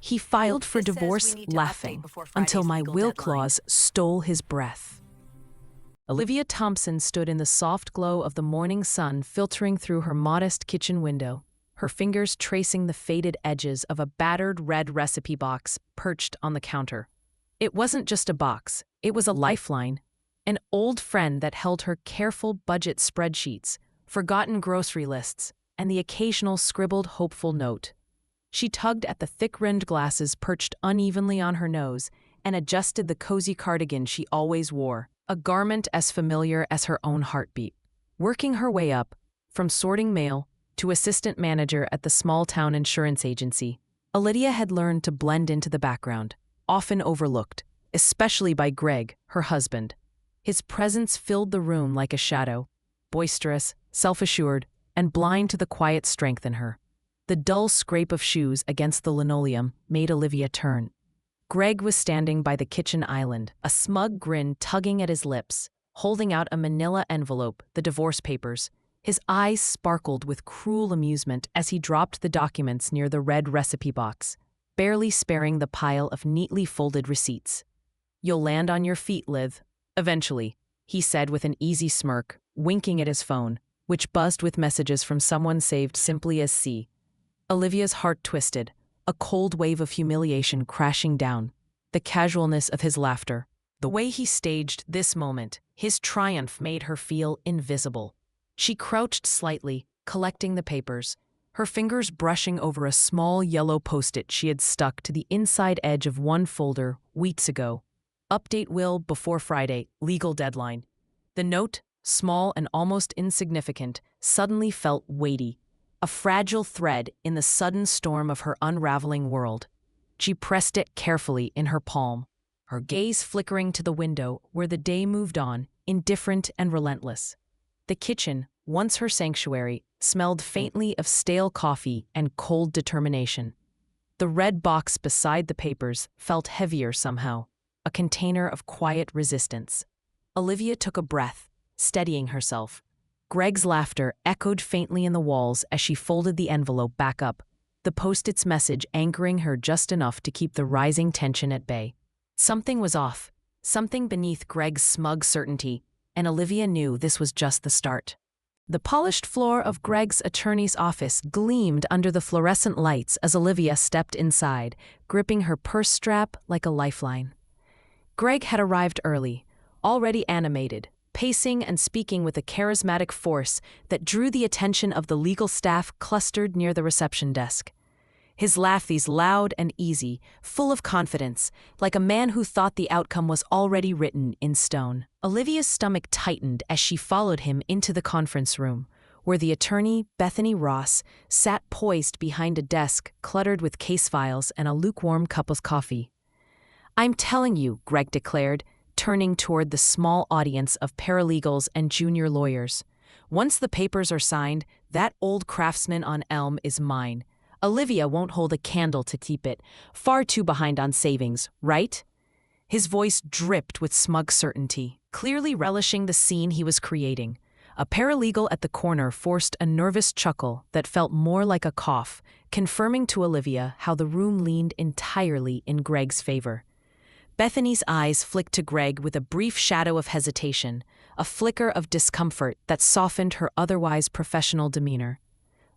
He filed for divorce laughing until my will clause stole his breath. Olivia Thompson stood in the soft glow of the morning sun filtering through her modest kitchen window, her fingers tracing the faded edges of a battered red recipe box perched on the counter. It wasn't just a box, it was a lifeline, an old friend that held her careful budget spreadsheets, forgotten grocery lists, and the occasional scribbled hopeful note. She tugged at the thick-rimmed glasses perched unevenly on her nose and adjusted the cozy cardigan she always wore, a garment as familiar as her own heartbeat. Working her way up, from sorting mail to assistant manager at the small-town insurance agency, Olivia had learned to blend into the background, often overlooked, especially by Greg, her husband. His presence filled the room like a shadow, boisterous, self-assured, and blind to the quiet strength in her. The dull scrape of shoes against the linoleum made Olivia turn. Greg was standing by the kitchen island, a smug grin tugging at his lips, holding out a manila envelope, the divorce papers. His eyes sparkled with cruel amusement as he dropped the documents near the red recipe box, barely sparing the pile of neatly folded receipts. "You'll land on your feet, Liv. Eventually," he said with an easy smirk, winking at his phone, which buzzed with messages from someone saved simply as C. Olivia's heart twisted, a cold wave of humiliation crashing down. The casualness of his laughter, the way he staged this moment, his triumph made her feel invisible. She crouched slightly, collecting the papers, her fingers brushing over a small yellow post-it she had stuck to the inside edge of one folder weeks ago. Update will before Friday, legal deadline. The note, small and almost insignificant, suddenly felt weighty, a fragile thread in the sudden storm of her unraveling world. She pressed it carefully in her palm, her gaze flickering to the window where the day moved on, indifferent and relentless. The kitchen, once her sanctuary, smelled faintly of stale coffee and cold determination. The red box beside the papers felt heavier somehow, a container of quiet resistance. Olivia took a breath, steadying herself. Greg's laughter echoed faintly in the walls as she folded the envelope back up, the post-it's message anchoring her just enough to keep the rising tension at bay. Something was off, something beneath Greg's smug certainty, and Olivia knew this was just the start. The polished floor of Greg's attorney's office gleamed under the fluorescent lights as Olivia stepped inside, gripping her purse strap like a lifeline. Greg had arrived early, already animated, pacing and speaking with a charismatic force that drew the attention of the legal staff clustered near the reception desk. His laugh loud and easy, full of confidence, like a man who thought the outcome was already written in stone. Olivia's stomach tightened as she followed him into the conference room, where the attorney, Bethany Ross, sat poised behind a desk cluttered with case files and a lukewarm cup of coffee. "I'm telling you," Greg declared, turning toward the small audience of paralegals and junior lawyers. "Once the papers are signed, that old craftsman on Elm is mine. Olivia won't hold a candle to keep it. Far too behind on savings, right?" His voice dripped with smug certainty, clearly relishing the scene he was creating. A paralegal at the corner forced a nervous chuckle that felt more like a cough, confirming to Olivia how the room leaned entirely in Greg's favor. Bethany's eyes flicked to Greg with a brief shadow of hesitation, a flicker of discomfort that softened her otherwise professional demeanor.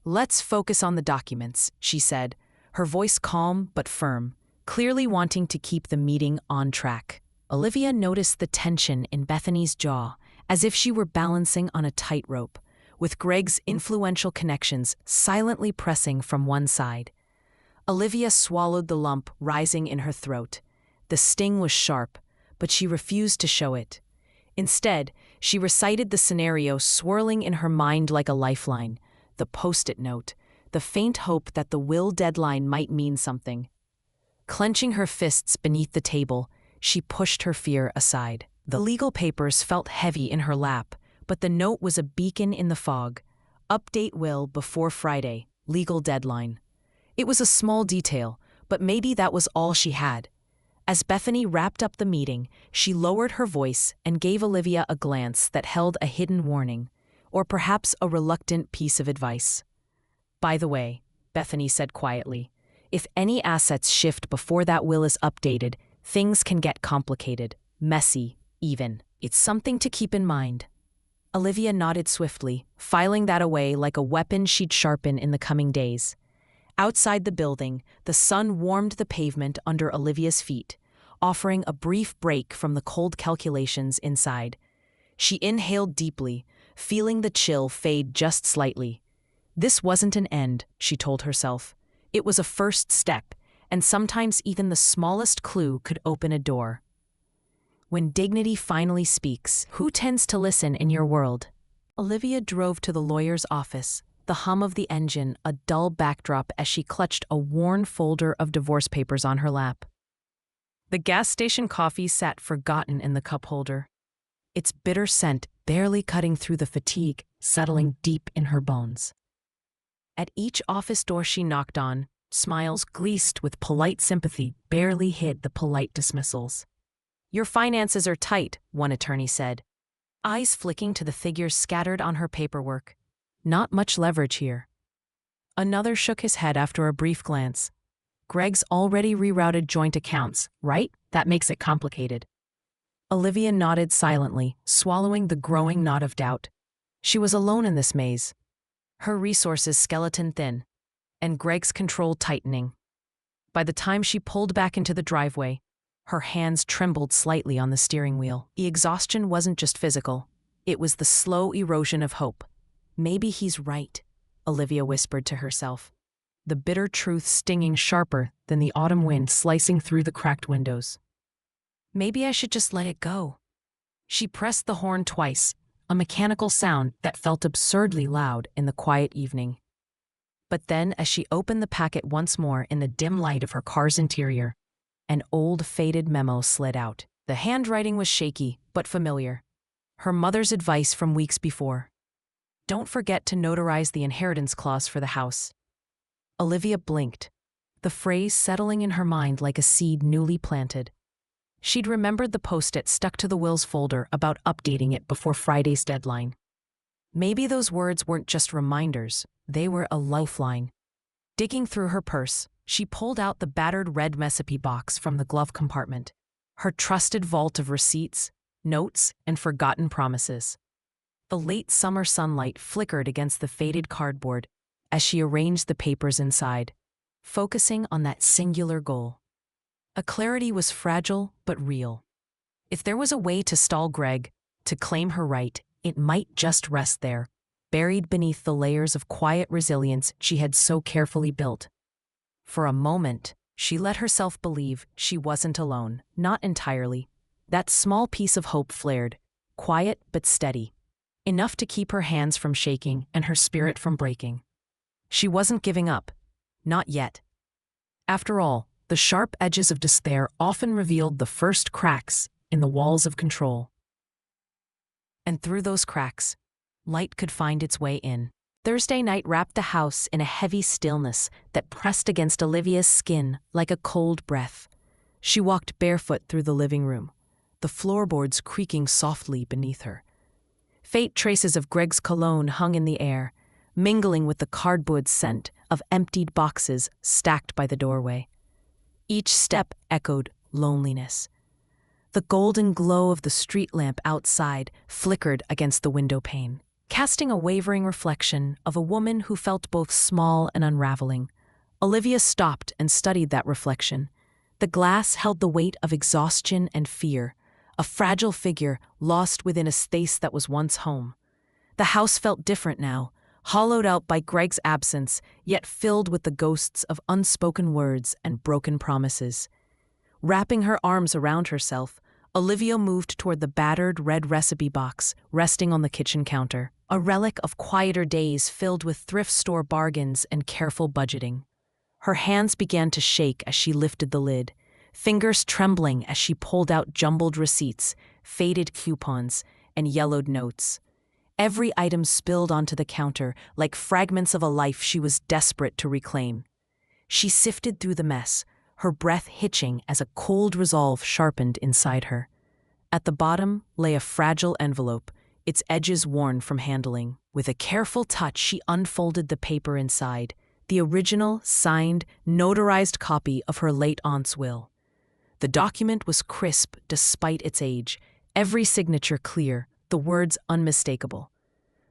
"Let's focus on the documents," she said, her voice calm but firm, clearly wanting to keep the meeting on track. Olivia noticed the tension in Bethany's jaw, as if she were balancing on a tightrope, with Greg's influential connections silently pressing from one side. Olivia swallowed the lump rising in her throat. The sting was sharp, but she refused to show it. Instead, she recited the scenario swirling in her mind like a lifeline, the post-it note, the faint hope that the will deadline might mean something. Clenching her fists beneath the table, she pushed her fear aside. The legal papers felt heavy in her lap, but the note was a beacon in the fog. Update will before Friday, legal deadline. It was a small detail, but maybe that was all she had. As Bethany wrapped up the meeting, she lowered her voice and gave Olivia a glance that held a hidden warning, or perhaps a reluctant piece of advice. "By the way," Bethany said quietly, If any assets shift before that will is updated, things can get complicated, messy, even. It's something to keep in mind. Olivia nodded swiftly, filing that away like a weapon she'd sharpen in the coming days. Outside the building, the sun warmed the pavement under Olivia's feet, offering a brief break from the cold calculations inside. She inhaled deeply, feeling the chill fade just slightly. This wasn't an end, she told herself. It was a first step, and sometimes even the smallest clue could open a door. When dignity finally speaks, who tends to listen in your world? Olivia drove to the lawyer's office, the hum of the engine a dull backdrop as she clutched a worn folder of divorce papers on her lap. The gas station coffee sat forgotten in the cup holder, its bitter scent barely cutting through the fatigue settling deep in her bones. At each office door she knocked on, smiles greased with polite sympathy barely hid the polite dismissals. "Your finances are tight," one attorney said, eyes flicking to the figures scattered on her paperwork. "Not much leverage here." Another shook his head after a brief glance. "Greg's already rerouted joint accounts, right? That makes it complicated." Olivia nodded silently, swallowing the growing knot of doubt. She was alone in this maze, her resources skeleton thin, and Greg's control tightening. By the time she pulled back into the driveway, her hands trembled slightly on the steering wheel. The exhaustion wasn't just physical, it was the slow erosion of hope. "Maybe he's right," Olivia whispered to herself, the bitter truth stinging sharper than the autumn wind slicing through the cracked windows. "Maybe I should just let it go." She pressed the horn twice, a mechanical sound that felt absurdly loud in the quiet evening. But then, as she opened the packet once more in the dim light of her car's interior, an old faded memo slid out. The handwriting was shaky, but familiar. Her mother's advice from weeks before. "Don't forget to notarize the inheritance clause for the house." Olivia blinked, the phrase settling in her mind like a seed newly planted. She'd remembered the post-it stuck to the wills folder about updating it before Friday's deadline. Maybe those words weren't just reminders, they were a lifeline. Digging through her purse, she pulled out the battered red recipe box from the glove compartment, her trusted vault of receipts, notes, and forgotten promises. The late summer sunlight flickered against the faded cardboard as she arranged the papers inside, focusing on that singular goal. A clarity was fragile but real. If there was a way to stall Greg, to claim her right, it might just rest there, buried beneath the layers of quiet resilience she had so carefully built. For a moment, she let herself believe she wasn't alone, not entirely. That small piece of hope flared, quiet but steady, enough to keep her hands from shaking and her spirit from breaking. She wasn't giving up, not yet. After all, the sharp edges of despair often revealed the first cracks in the walls of control. And through those cracks, light could find its way in. Thursday night wrapped the house in a heavy stillness that pressed against Olivia's skin like a cold breath. She walked barefoot through the living room, the floorboards creaking softly beneath her. Faint traces of Greg's cologne hung in the air, mingling with the cardboard scent of emptied boxes stacked by the doorway. Each step echoed loneliness. The golden glow of the street lamp outside flickered against the window pane, casting a wavering reflection of a woman who felt both small and unraveling. Olivia stopped and studied that reflection. The glass held the weight of exhaustion and fear, a fragile figure lost within a space that was once home. The house felt different now, hollowed out by Greg's absence, yet filled with the ghosts of unspoken words and broken promises. Wrapping her arms around herself, Olivia moved toward the battered red recipe box resting on the kitchen counter, a relic of quieter days filled with thrift store bargains and careful budgeting. Her hands began to shake as she lifted the lid, fingers trembling as she pulled out jumbled receipts, faded coupons, and yellowed notes. Every item spilled onto the counter like fragments of a life she was desperate to reclaim. She sifted through the mess, her breath hitching as a cold resolve sharpened inside her. At the bottom lay a fragile envelope, its edges worn from handling. With a careful touch, she unfolded the paper inside, the original, signed, notarized copy of her late aunt's will. The document was crisp despite its age, every signature clear, the words unmistakable.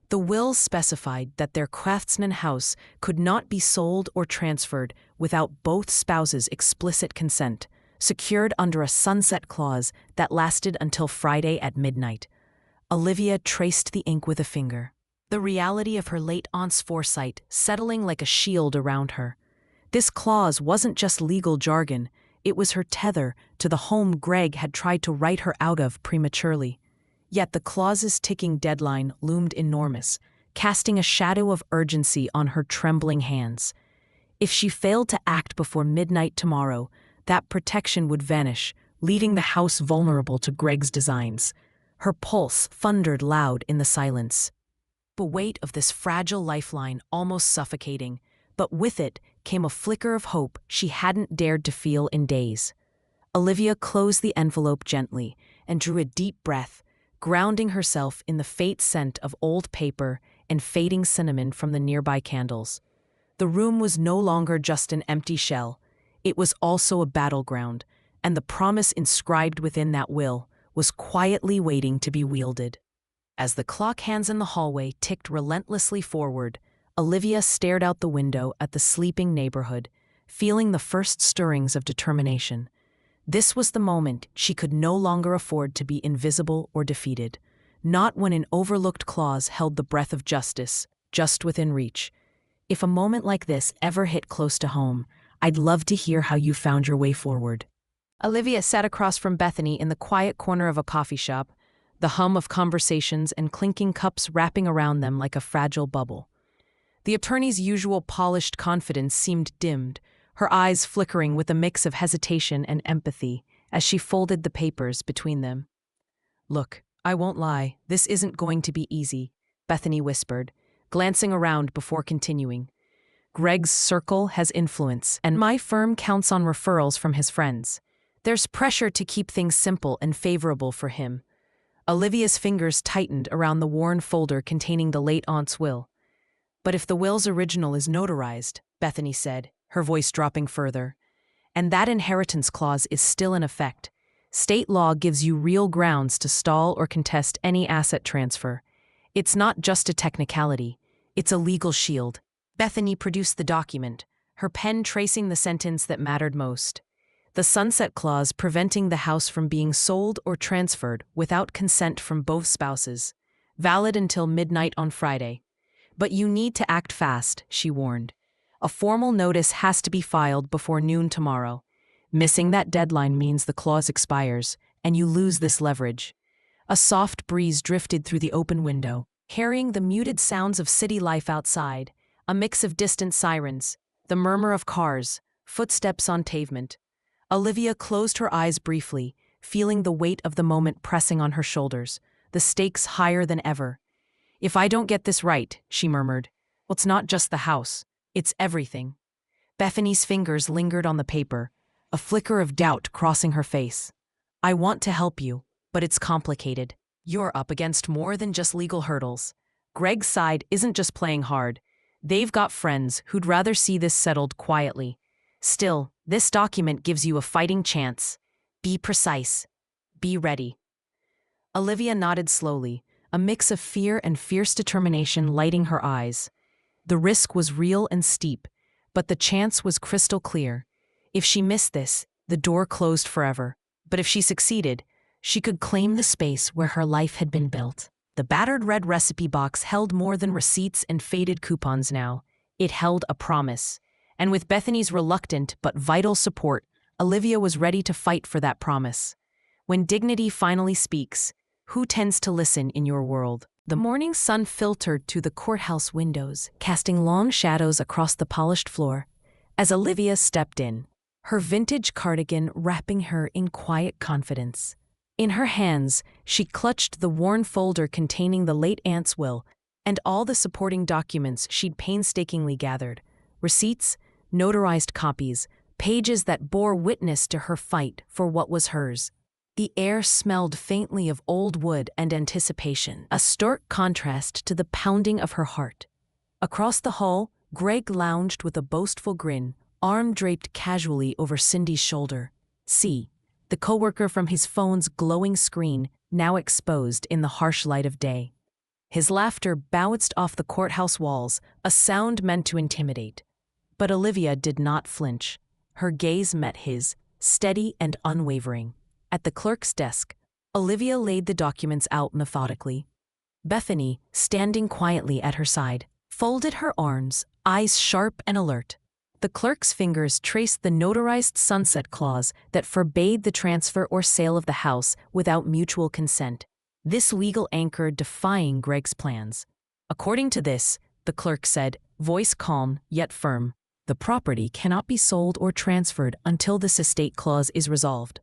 The will specified that their Craftsman house could not be sold or transferred without both spouses' explicit consent, secured under a sunset clause that lasted until Friday at midnight. Olivia traced the ink with a finger, the reality of her late aunt's foresight settling like a shield around her. This clause wasn't just legal jargon, it was her tether to the home Greg had tried to write her out of prematurely. Yet the clause's ticking deadline loomed enormous, casting a shadow of urgency on her trembling hands. If she failed to act before midnight tomorrow, that protection would vanish, leaving the house vulnerable to Greg's designs. Her pulse thundered loud in the silence. The weight of this fragile lifeline almost suffocating, but with it came a flicker of hope she hadn't dared to feel in days. Olivia closed the envelope gently and drew a deep breath, grounding herself in the faint scent of old paper and fading cinnamon from the nearby candles. The room was no longer just an empty shell. It was also a battleground, and the promise inscribed within that will was quietly waiting to be wielded. As the clock hands in the hallway ticked relentlessly forward, Olivia stared out the window at the sleeping neighborhood, feeling the first stirrings of determination. This was the moment she could no longer afford to be invisible or defeated, not when an overlooked clause held the breath of justice, just within reach. If a moment like this ever hit close to home, I'd love to hear how you found your way forward. Olivia sat across from Bethany in the quiet corner of a coffee shop, the hum of conversations and clinking cups wrapping around them like a fragile bubble. The attorney's usual polished confidence seemed dimmed, her eyes flickering with a mix of hesitation and empathy as she folded the papers between them. "Look, I won't lie, this isn't going to be easy," Bethany whispered, glancing around before continuing. "Greg's circle has influence, and my firm counts on referrals from his friends. There's pressure to keep things simple and favorable for him." Olivia's fingers tightened around the worn folder containing the late aunt's will. "But if the will's original is notarized," Bethany said, her voice dropping further, "and that inheritance clause is still in effect, state law gives you real grounds to stall or contest any asset transfer. It's not just a technicality, it's a legal shield." Bethany produced the document, her pen tracing the sentence that mattered most. The sunset clause preventing the house from being sold or transferred without consent from both spouses, valid until midnight on Friday. "But you need to act fast," she warned. "A formal notice has to be filed before noon tomorrow. Missing that deadline means the clause expires, and you lose this leverage." A soft breeze drifted through the open window, carrying the muted sounds of city life outside, a mix of distant sirens, the murmur of cars, footsteps on pavement. Olivia closed her eyes briefly, feeling the weight of the moment pressing on her shoulders, the stakes higher than ever. "If I don't get this right," she murmured, "well, it's not just the house. It's everything." Bethany's fingers lingered on the paper, a flicker of doubt crossing her face. "I want to help you, but it's complicated. You're up against more than just legal hurdles. Greg's side isn't just playing hard. They've got friends who'd rather see this settled quietly. Still, this document gives you a fighting chance. Be precise. Be ready." Olivia nodded slowly, a mix of fear and fierce determination lighting her eyes. The risk was real and steep, but the chance was crystal clear. If she missed this, the door closed forever. But if she succeeded, she could claim the space where her life had been built. The battered red recipe box held more than receipts and faded coupons now. It held a promise. And with Bethany's reluctant but vital support, Olivia was ready to fight for that promise. When dignity finally speaks, who tends to listen in your world? The morning sun filtered through the courthouse windows, casting long shadows across the polished floor, as Olivia stepped in, her vintage cardigan wrapping her in quiet confidence. In her hands, she clutched the worn folder containing the late aunt's will and all the supporting documents she'd painstakingly gathered, receipts, notarized copies, pages that bore witness to her fight for what was hers. The air smelled faintly of old wood and anticipation, a stark contrast to the pounding of her heart. Across the hall, Greg lounged with a boastful grin, arm draped casually over Cindy's shoulder. See, the coworker from his phone's glowing screen, now exposed in the harsh light of day. His laughter bounced off the courthouse walls, a sound meant to intimidate. But Olivia did not flinch. Her gaze met his, steady and unwavering. At the clerk's desk, Olivia laid the documents out methodically. Bethany, standing quietly at her side, folded her arms, eyes sharp and alert. The clerk's fingers traced the notarized sunset clause that forbade the transfer or sale of the house without mutual consent, this legal anchor defying Greg's plans. According to this, the clerk said, voice calm yet firm, the property cannot be sold or transferred until this estate clause is resolved.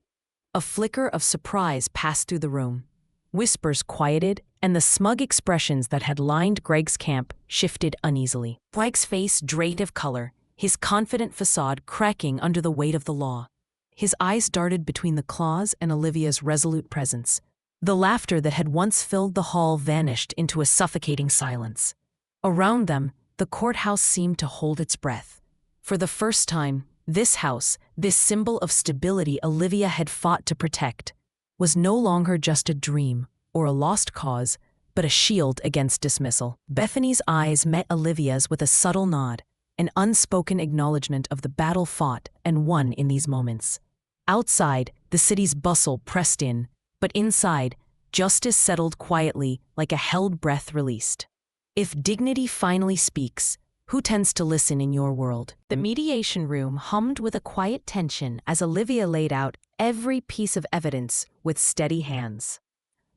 A flicker of surprise passed through the room. Whispers quieted, and the smug expressions that had lined Greg's camp shifted uneasily. Greg's face drained of color, his confident facade cracking under the weight of the law. His eyes darted between the clause and Olivia's resolute presence. The laughter that had once filled the hall vanished into a suffocating silence. Around them, the courthouse seemed to hold its breath. For the first time, this house, this symbol of stability Olivia had fought to protect, was no longer just a dream or a lost cause, but a shield against dismissal. Bethany's eyes met Olivia's with a subtle nod, an unspoken acknowledgement of the battle fought and won in these moments. Outside, the city's bustle pressed in, but inside, justice settled quietly like a held breath released. If dignity finally speaks, who tends to listen in your world? The mediation room hummed with a quiet tension as Olivia laid out every piece of evidence with steady hands.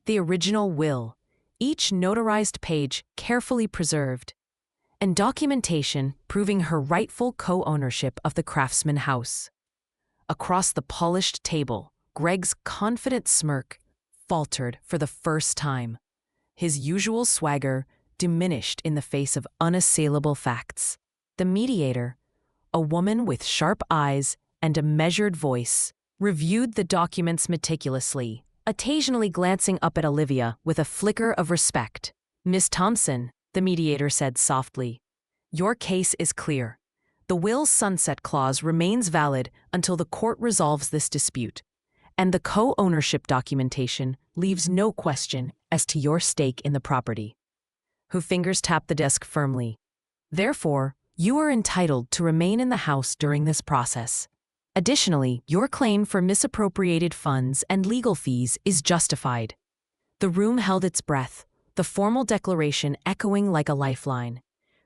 The original will, each notarized page carefully preserved, and documentation proving her rightful co-ownership of the Craftsman house. Across the polished table, Greg's confident smirk faltered for the first time. His usual swagger diminished in the face of unassailable facts. The mediator, a woman with sharp eyes and a measured voice, reviewed the documents meticulously, occasionally glancing up at Olivia with a flicker of respect. Miss Thompson, the mediator said softly, your case is clear. The will's sunset clause remains valid until the court resolves this dispute, and the co-ownership documentation leaves no question as to your stake in the property. Her fingers tapped the desk firmly. Therefore, you are entitled to remain in the house during this process. Additionally, your claim for misappropriated funds and legal fees is justified. The room held its breath, the formal declaration echoing like a lifeline.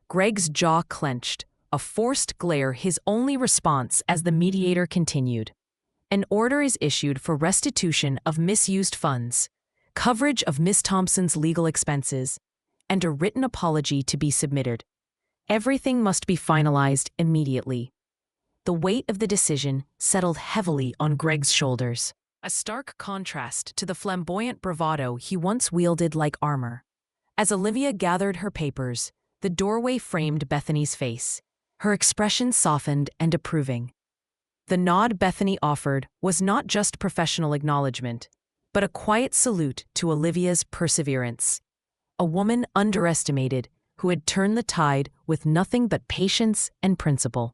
Greg's jaw clenched, a forced glare his only response as the mediator continued. An order is issued for restitution of misused funds, coverage of Miss Thompson's legal expenses, and a written apology to be submitted. Everything must be finalized immediately. The weight of the decision settled heavily on Greg's shoulders, a stark contrast to the flamboyant bravado he once wielded like armor. As Olivia gathered her papers, the doorway framed Bethany's face, her expression softened and approving. The nod Bethany offered was not just professional acknowledgement, but a quiet salute to Olivia's perseverance. A woman underestimated who had turned the tide with nothing but patience and principle.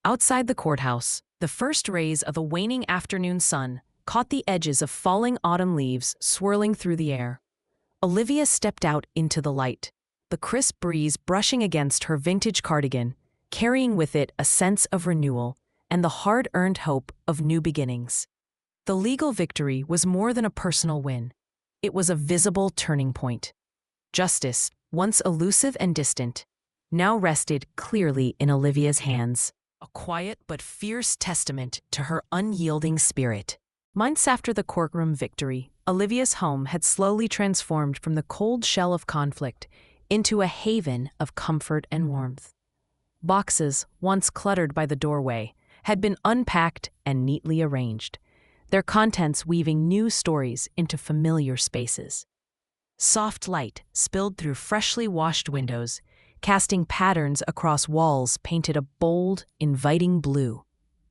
Outside the courthouse, the first rays of the waning afternoon sun caught the edges of falling autumn leaves swirling through the air. Olivia stepped out into the light, the crisp breeze brushing against her vintage cardigan, carrying with it a sense of renewal and the hard-earned hope of new beginnings. The legal victory was more than a personal win. It was a visible turning point. Justice, once elusive and distant, now rested clearly in Olivia's hands, a quiet but fierce testament to her unyielding spirit. Months after the courtroom victory, Olivia's home had slowly transformed from the cold shell of conflict into a haven of comfort and warmth. Boxes, once cluttered by the doorway, had been unpacked and neatly arranged, their contents weaving new stories into familiar spaces. Soft light spilled through freshly washed windows, casting patterns across walls painted a bold, inviting blue,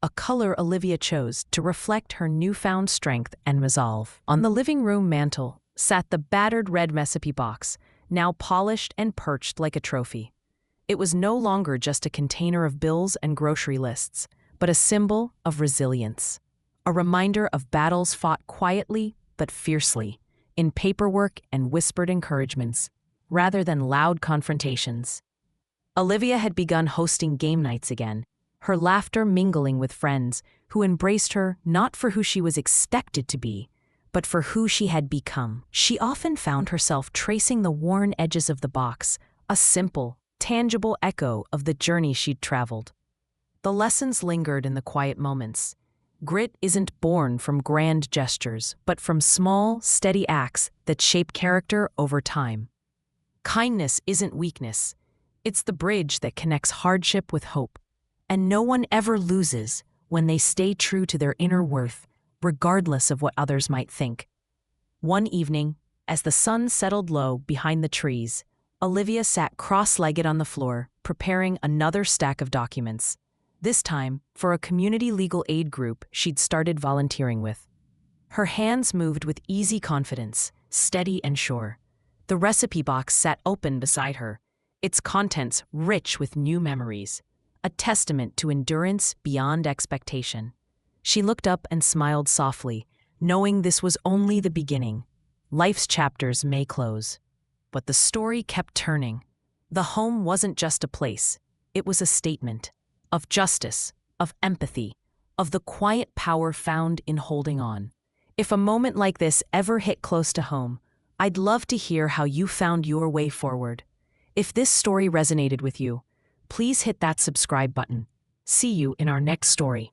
a color Olivia chose to reflect her newfound strength and resolve. On the living room mantel sat the battered red recipe box, now polished and perched like a trophy. It was no longer just a container of bills and grocery lists, but a symbol of resilience. A reminder of battles fought quietly but fiercely, in paperwork and whispered encouragements, rather than loud confrontations. Olivia had begun hosting game nights again, her laughter mingling with friends who embraced her not for who she was expected to be, but for who she had become. She often found herself tracing the worn edges of the box, a simple, tangible echo of the journey she'd traveled. The lessons lingered in the quiet moments. Grit isn't born from grand gestures, but from small, steady acts that shape character over time. Kindness isn't weakness. It's the bridge that connects hardship with hope. And no one ever loses when they stay true to their inner worth, regardless of what others might think. One evening, as the sun settled low behind the trees, Olivia sat cross-legged on the floor, preparing another stack of documents. This time, for a community legal aid group she'd started volunteering with. Her hands moved with easy confidence, steady and sure. The recipe box sat open beside her, its contents rich with new memories, a testament to endurance beyond expectation. She looked up and smiled softly, knowing this was only the beginning. Life's chapters may close. But the story kept turning. The home wasn't just a place, it was a statement. Of justice, of empathy, of the quiet power found in holding on. If a moment like this ever hit close to home, I'd love to hear how you found your way forward. If this story resonated with you, please hit that subscribe button. See you in our next story.